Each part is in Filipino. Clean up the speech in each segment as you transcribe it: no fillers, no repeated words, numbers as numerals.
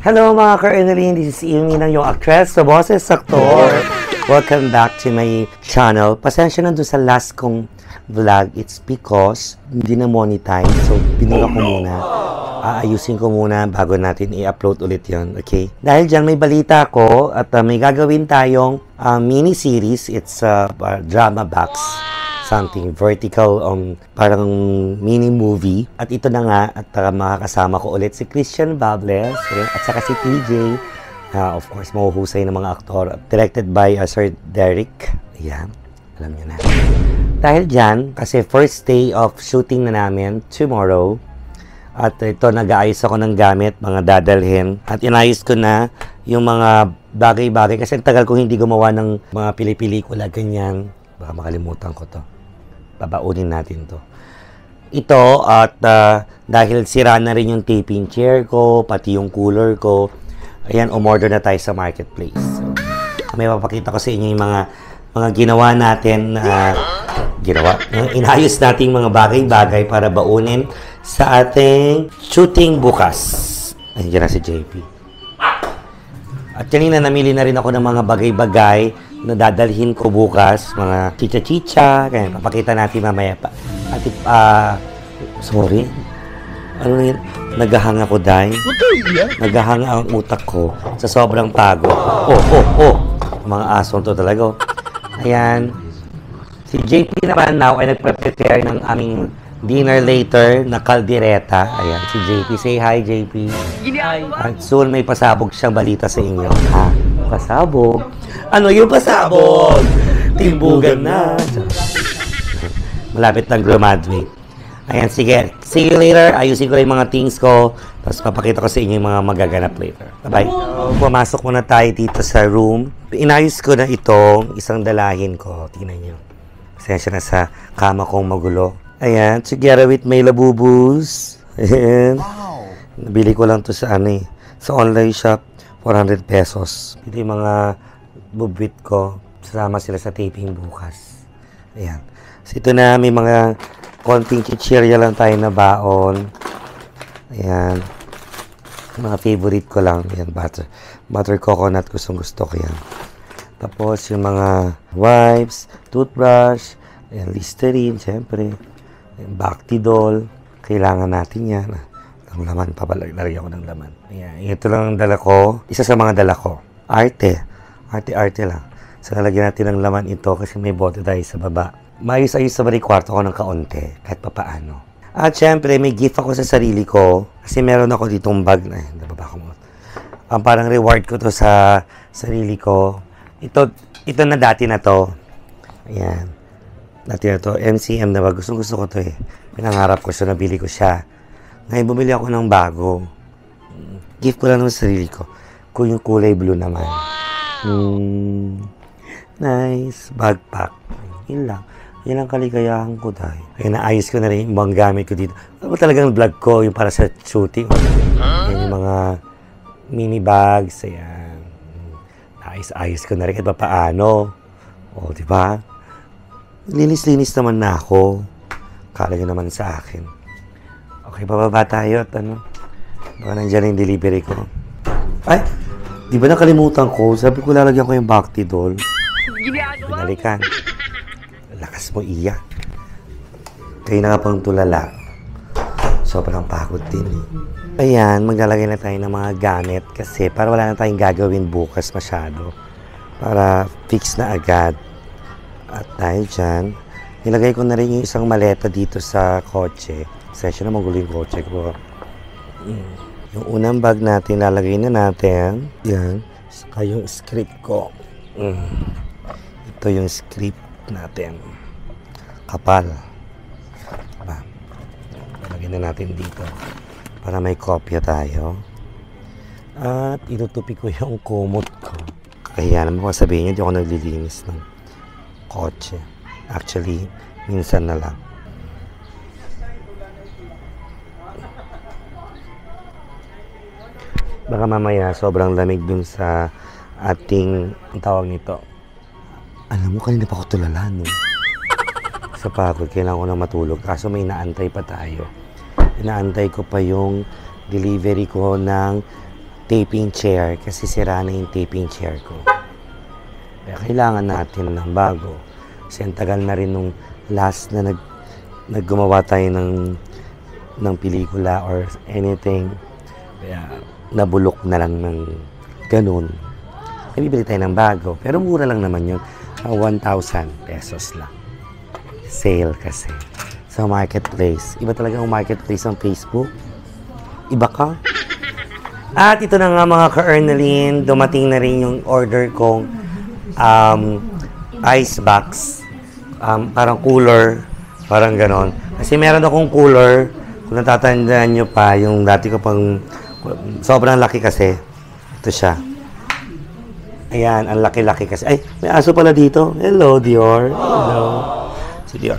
Hello mga ka-Ernaline, this is Amy ng yung actress sa Boses Aktor. Welcome back to my channel. Pasensya na doon sa last kong vlog. It's because hindi na monetize. So, binura ko muna. Aayusin ko muna bago natin i-upload ulit yon, okay? Dahil dyan may balita ko at may gagawin tayong mini-series. It's a drama box. Something vertical, parang mini movie. At ito na nga, at makakasama ko ulit si Christian Bables at saka si TJ. Of course, mahuhusay ng mga aktor. Directed by Sir Derek. Ayan, alam niyo na. Dahil dyan, kasi first day of shooting na namin, tomorrow. At ito, nag-aayos ako ng gamit, mga dadalhin. At inayos ko na yung mga bagay-bagay. Kasi tagal ko hindi gumawa ng mga pili-pelikula, ganyan. Baka makalimutan ko to. Babaunin natin to. Ito, at dahil sira na rin yung taping chair ko, pati yung cooler ko, ayan, umorder na tayo sa marketplace. So, may papakita ko sa inyo yung mga ginawa natin, inayos natin mga bagay-bagay para baunin sa ating shooting bukas. Ayan na si JP. At kanina namili na rin ako ng mga bagay-bagay na dadalhin ko bukas, mga chicha-chicha, kaya papakita natin mamaya pa. At sorry, ano na yun? Naghahanga ko, Day. Naghahanga ang utak ko sa sobrang pagod. Mga aso to talaga. Ayan. Si JP naman now ay nagprepare ng aming dinner later na kaldereta. Ayan, si JP. Say hi, JP. Hi. At soon may pasabog siyang balita sa inyo. Ha? Pasabog? Ano yung pasabog? Timbugan na. Malapit na graduate. Ayan, sige. See you later. Ayusin ko yung mga things ko. Tapos papakita ko sa inyo yung mga magaganap later. Bye-bye. So, pumasok muna tayo dito sa room. Inayos ko na itong isang dalahin ko. Tingnan nyo. Pasensya na sa kama kong magulo. Ayan, together with my labubus. Ayan. Nabili ko lang to sa sa online shop. 400 pesos. Ito yung mga bubwit ko. Sasama sila sa taping bukas. Ayan. So, ito na, may mga konting chichirya lang tayo na baon. Ayan. Mga favorite ko lang. Ayan, butter coconut. Gustong-gusto ko yan. Tapos, yung mga wipes, toothbrush, ayan, Listerine, syempre. Ayan, Bactidol. Kailangan natin yan. Ang laman, papalagyan ko ng laman. Ayan, ito lang ang dala ko. Isa sa mga dala ko. Arte lang. So, lalagyan natin ng laman ito kasi may bote tayo sa baba. Maayos-ayos sa balik kwarto ko ng kaunti, kahit papaano. At syempre, may gift ako sa sarili ko kasi meron ako ditong bag na, nababa ko mo. Parang reward ko to sa sarili ko. Ito na dati na to. Ayan. Dati na to. MCM na ba? Gusto ko to eh. Pinangarap ko siya, nabili ko siya. Ngayon, bumili ako ng bago. Gift ko lang ng sarili ko. Kung yung kulay blue naman. Nice. Backpack. Yun lang. Yan ang kaligayahan ko, Day. Ayun, naayos ko na rin yung mga gamit ko dito. Ano ba talagang vlog ko, yung para sa shooting? Yan yung mga mini bags. Ayan. Naayos ko na rin kahit pa paano. O, diba? Linis-linis naman na ako. Kala nyo naman sa akin. Okay, bababa tayo at baka nandiyan yung delivery ko. Ay! Di ba nakalimutan ko? Sabi ko lalagyan ko yung Bactidol. Binalikan. Lakas mo, iya. Kayo na nga pang tulala. Sobrang pagod din eh. Ayan, maglalagay na tayo ng mga gamit kasi para wala na tayong gagawin bukas masyado. Para fix na agad. At dahil dyan, nilagay ko na rin yung isang maleta dito sa kotse. Session na magulo yung kotse ko. Yung unang bag natin, lalagay na natin. Yan. Saka yung script ko. Ito yung script natin. Kapal. Lalagay na natin dito. Para may kopya tayo. At inutupi ko yung kumot ko. Kaya naman kung sabihin niya, di ako naglilinis ng kotse. Actually, minsan na lang. Baka mamaya sobrang lamig dun sa ating, ang tawag nito. Alam mo, kanina pa ako tulala, no? Sa pagod, kailangan ko na matulog. Kaso may inaantay pa tayo. Inaantay ko pa yung delivery ko ng taping chair kasi sira na yung taping chair ko. Kaya kailangan natin ng bago. Kasi ang tagal na rin nung last na naggumawa tayo ng pelikula or anything. Kaya nabulok na lang ng ganun. Kaya bibili tayo ng bago. Pero mura lang naman yun. 1,000 pesos lang. Sale kasi. Sa marketplace. Iba talaga ang marketplace ng Facebook. Iba ka. At ito na nga mga ka-Ernaline. Dumating na rin yung order kong ice box. Parang cooler. Parang ganon. Kasi meron akong cooler. Kung natatandaan nyo pa, yung dati ko pang sobrang laki kasi. Ito siya. Ayan, ang laki-laki kasi. Ay, may aso pala dito. Hello, Dior. Hello. Si Dior.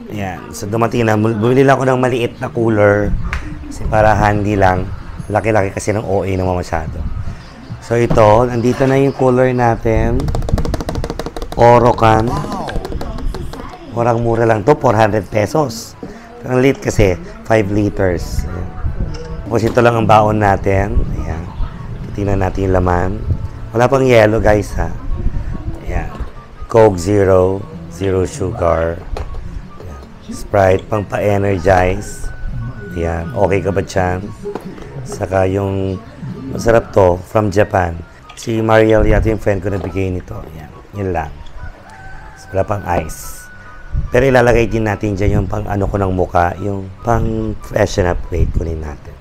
Ayan. So, dumating na. Bumili lang ako ng maliit na cooler. Kasi para handy lang. Laki-laki kasi ng OA naman masyado. So, ito. Nandito na yung cooler natin. Orocan. Murang-mura lang to. 400 pesos. Ang liit kasi. 5 liters. Ayan. Tapos ito lang ang baon natin. Ayan. Tingnan natin yung laman. Wala pang yellow, guys, ha. Ayan. Coke Zero. Zero sugar. Ayan. Sprite, pang pa-energize. Ayan. Okay ka ba dyan? Saka yung masarap to, from Japan. Si Mariel yata yung friend ko na bigay nito. Ayan. Yun lang. So, wala pang ice. Pero ilalagay din natin dyan yung pang ano ko ng muka. Yung pang freshen up. Wait, kunin natin.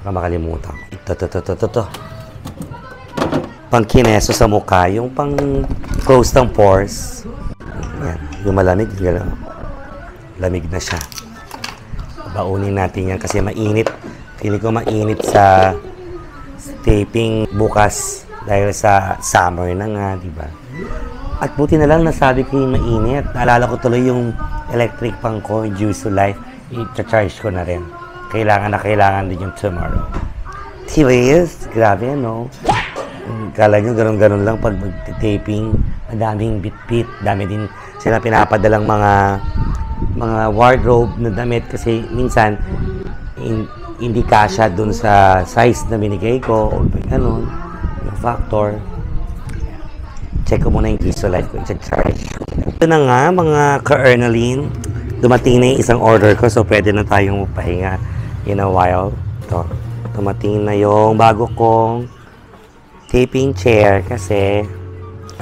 Baka makalimutan. Ito. Pang kineso sa mukha. Yung pang close ng pores. Yan. Yung malamig. Lamig na siya. Baunin natin yan kasi mainit. Feeling ko mainit sa taping bukas dahil sa summer na nga, di ba? At buti na lang nasabi ko yung mainit. Naalala ko tuloy yung electric pang ko, Juice to Life. I-charge ko na rin. Kailangan din yung tomorrow. Serious? Grabe, no? Kala nyo, ganun-ganun lang pag mag-taping. Madaming bit-bit. Dami din sila pinapadalang mga wardrobe na damit kasi minsan hindi kasya dun sa size na binigay ko o ganun. Yung factor. Check ko muna yung Juice to Life ko. I-charge. Ito na nga, mga ka-Ernaline. Dumating na yung isang order ko so pwede na tayong pahinga in a while. Ito. Dumating na yung bago kong taping chair kasi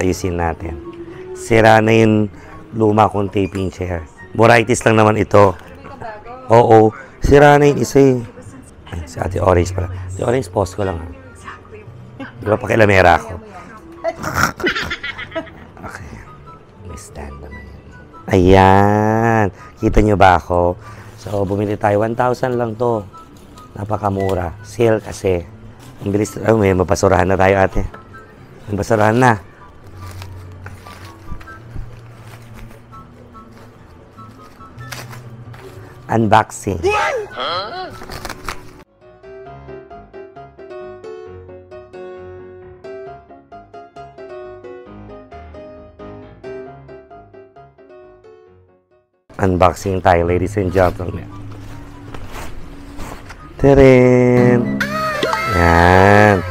ayusin natin. Sira na yung luma kong taping chair. Varieties lang naman ito. Oo. Sira na yung isa eh. Ay, si Ate Orange pala. Si Orange, post ko lang ha. Di ba pakilamera ako? Okay. May stand naman yan. Ayan. Kita nyo ba ako? So, bumili tayo. 1,000 lang to. Napakamura. Sale kasi. Ang bilis. Ay, may mapasurahan na tayo, ate. May basurahan na. Unboxing. Huh? Unboxing tayo, ladies and gentlemen. Teren! Yan.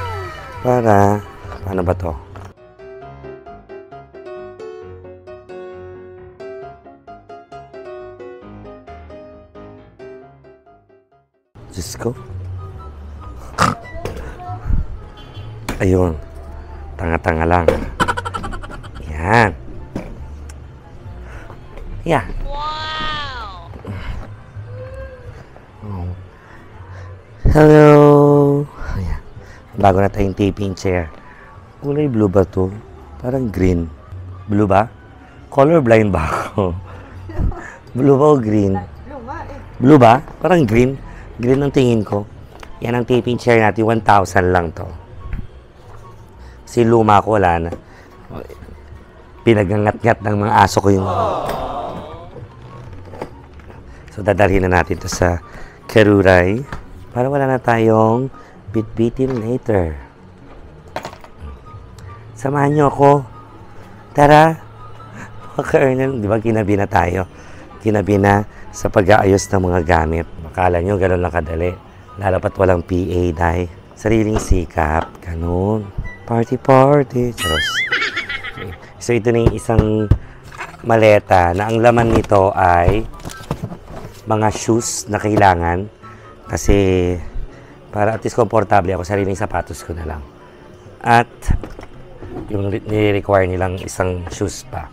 Paano ba to? Diyos ko. Ayun. Tanga-tanga lang. Yan. Yeah. Hello! Ayan. Bago na tayong taping chair. Kulay blue ba to? Parang green. Blue ba? Colorblind ba ako? Blue ba o green? Blue ba? Parang green. Green ang tingin ko. Yan ang taping chair natin. 1,000 lang to. Si luma ko wala na. Pinagangat-ngat ng mga aso ko yung... So, dadalhin na natin to sa Keruray para wala na tayong bitbitin later. Samahan nyo ako. Tara! Mga ka-Ernel, di ba ginabi na tayo? Ginabi na sa pag-aayos ng mga gamit. Makala nyo, gano'n lang kadali. Lalo pat walang PA, dahil sariling sikap. Ganun. Party. Charos. Okay. So, ito na yung isang maleta na ang laman nito ay mga shoes na kailangan kasi para at least komportable ako, sariling sapatos ko na lang. At yung nire-require nilang isang shoes pa.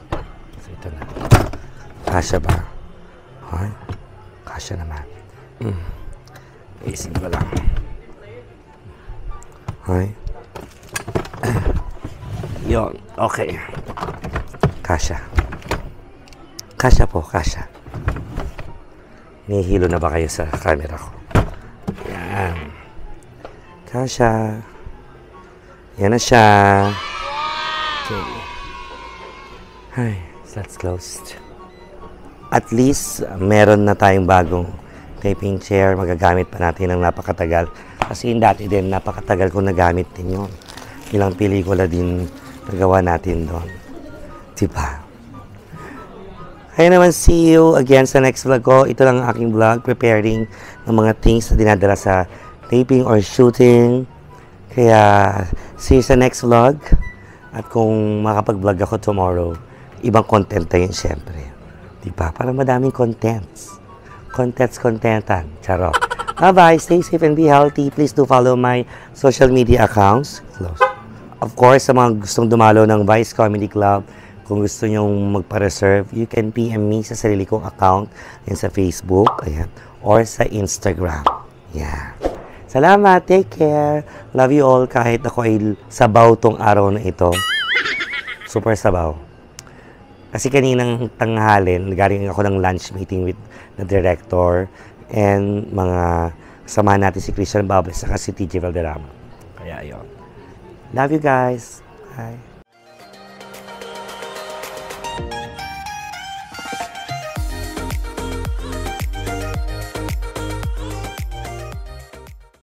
So ito na. Kasya ba? Ay, kasya naman. Isip ko lang. Ay. Yun. Okay. Kasya. Kasya po, kasya. Nihilo na ba kayo sa camera ko? Yan. Kasya. Yan na siya. Okay. Ay, that's closed. At least, meron na tayong bagong taping chair. Magagamit pa natin ng napakatagal. Kasi yung dati din, napakatagal kong nagamit din yun. Ilang pelikula din nagawa natin doon. Diba? Kaya naman, see you again sa next vlog ko. Ito lang ang aking vlog, preparing ng mga things na dinadala sa taping or shooting. Kaya, see you sa next vlog. At kung makapag-vlog ako tomorrow, ibang content na yun, syempre. Diba? Para madaming contents. Contentan. Charot. Bye-bye. Stay safe and be healthy. Please do follow my social media accounts. Close. Of course, sa mga gustong dumalo ng Vice Comedy Club, kung gusto nyong magpa-reserve, you can PM me sa sarili kong account yan sa Facebook, ayan, or sa Instagram. Yeah. Salamat, take care. Love you all kahit ako ay sabaw tong araw na ito. Super sabaw. Kasi kaninang tanghalin, galing ako ng lunch meeting with the director and mga kasamahan natin si Christian Bables at si TJ Valderrama. Kaya yun. Love you guys. Bye.